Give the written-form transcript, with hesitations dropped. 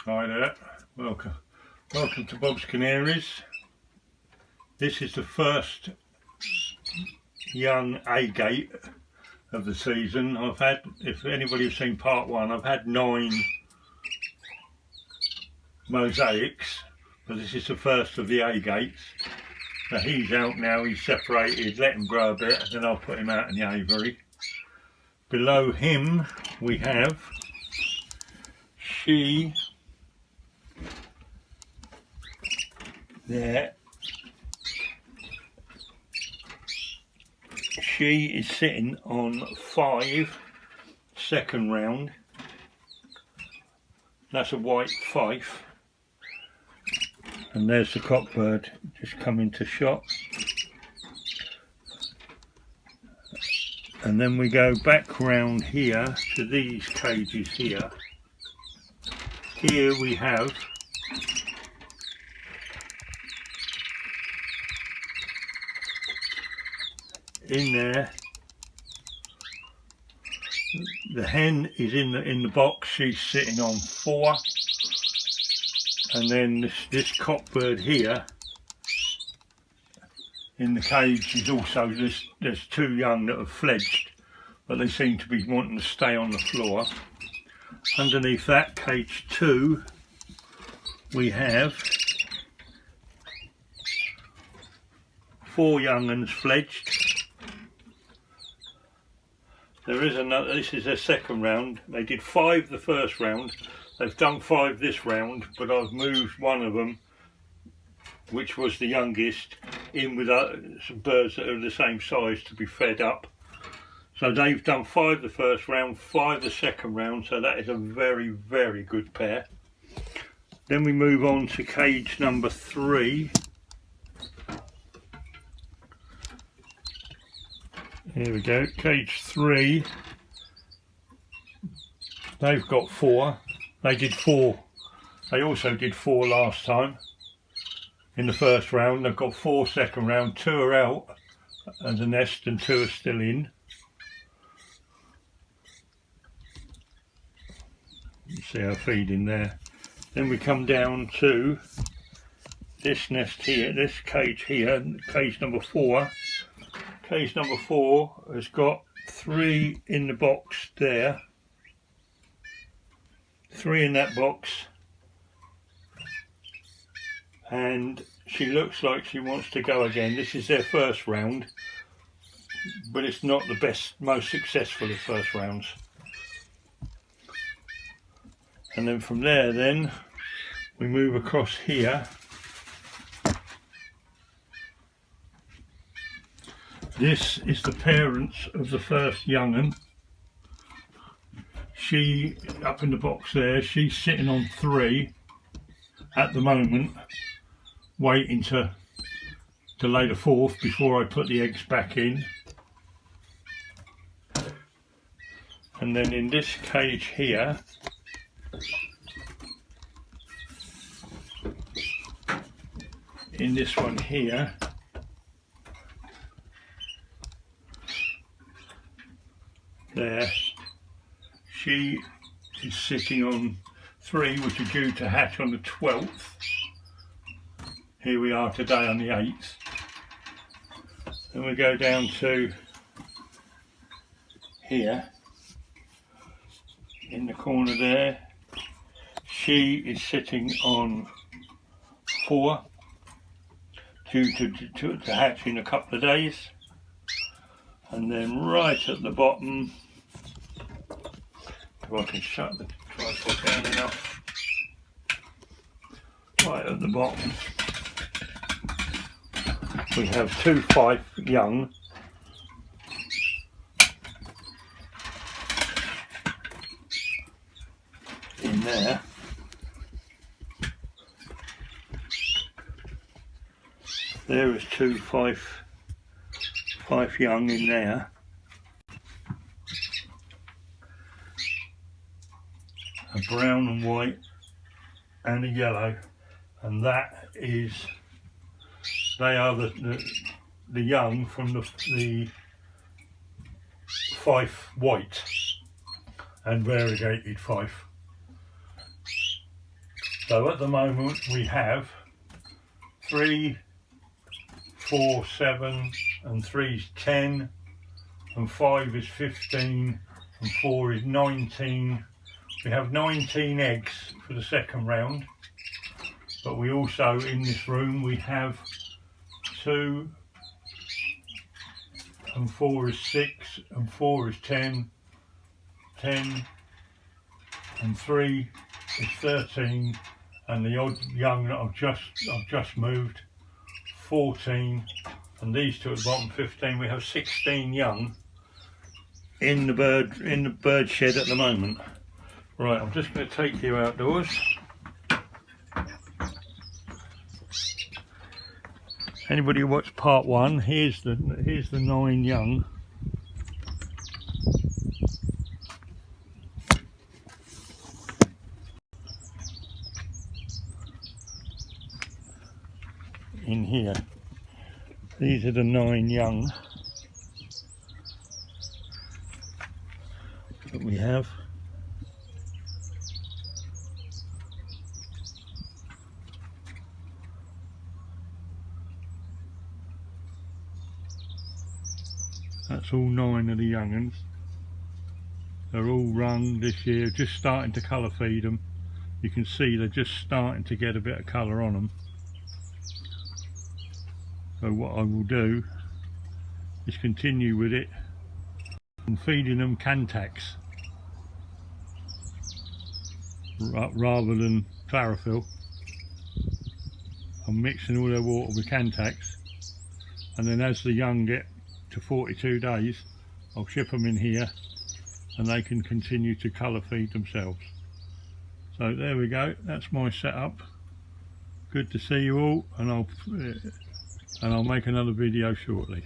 Hi there, welcome to Bob's Canaries. This is the first young A-gate of the season. I've had, if anybody's seen part one, I've had 9 mosaics, but this is the first of the A-gates. So he's out now, he's separated, let him grow a bit, and then I'll put him out in the aviary. Below him we have she there. She is sitting on 5 second round. That's a white fife. And there's the cockbird just coming to shot. And then we go back round here to these cages here. Here we have in there, the hen is in the box. She's sitting on 4, and then this cockbird here in the cage is also there's 2 young that have fledged, but they seem to be wanting to stay on the floor. Underneath that, cage 2, we have 4 young uns fledged. There is another, this is their second round. They did 5 the first round, they've done 5 this round, but I've moved one of them, which was the youngest, in with some birds that are the same size to be fed up. So they've done 5 the first round, 5 the second round, so that is a very, very good pair. Then we move on to cage number 3. Here we go, cage 3. They've got 4. They did 4. They also did 4 last time in the first round. They've got 4 second round. 2 are out of the nest and 2 are still in. You see her feeding there. Then we come down to this nest here, this cage here, cage number 4. Cage number 4 has got 3 in the box there, 3 in that box, and she looks like she wants to go again. This is their first round, but it's not the best, most successful of first rounds. And then from there then we move across here. This is the parents of the first young'un. She, up in the box there, she's sitting on 3 at the moment, waiting to lay the 4th before I put the eggs back in. And then in this cage here, in this one here, there, she is sitting on 3, which are due to hatch on the 12th. Here we are today on the 8th. Then we go down to here, in the corner there. She is sitting on 4, due to hatch in a couple of days. And then right at the bottom, if I can shut the tripod down enough, right at the bottom we have 2 fife young. In there. There is 2 fife young in there. A brown and white and a yellow, and that is, they are the young from the fife white and variegated fife. So at the moment we have 3, 4, 7 and 3 is 10 and 5 is 15 and 4 is 19. We have 19 eggs for the second round, but we also in this room we have 2 and 4 is 6 and 4 is 10, 10 and 3 is 13, and the odd young that I've just moved 14, and these two at the bottom 15. We have 16 young in the bird shed at the moment. Right, I'm just going to take you outdoors. Anybody who watched part 1, here's the 9 young. In here, these are the 9 young that we have. That's all 9 of the young ones. They're all rung this year, just starting to colour feed them. You can see they're just starting to get a bit of colour on them. So what I will do is continue with it and feeding them Cantax rather than chlorophyll. I'm mixing all their water with Cantax, and then as the young get to 42 days I'll ship them in here and they can continue to colour feed themselves. So there we go, that's my setup. Good to see you all, and I'll make another video shortly.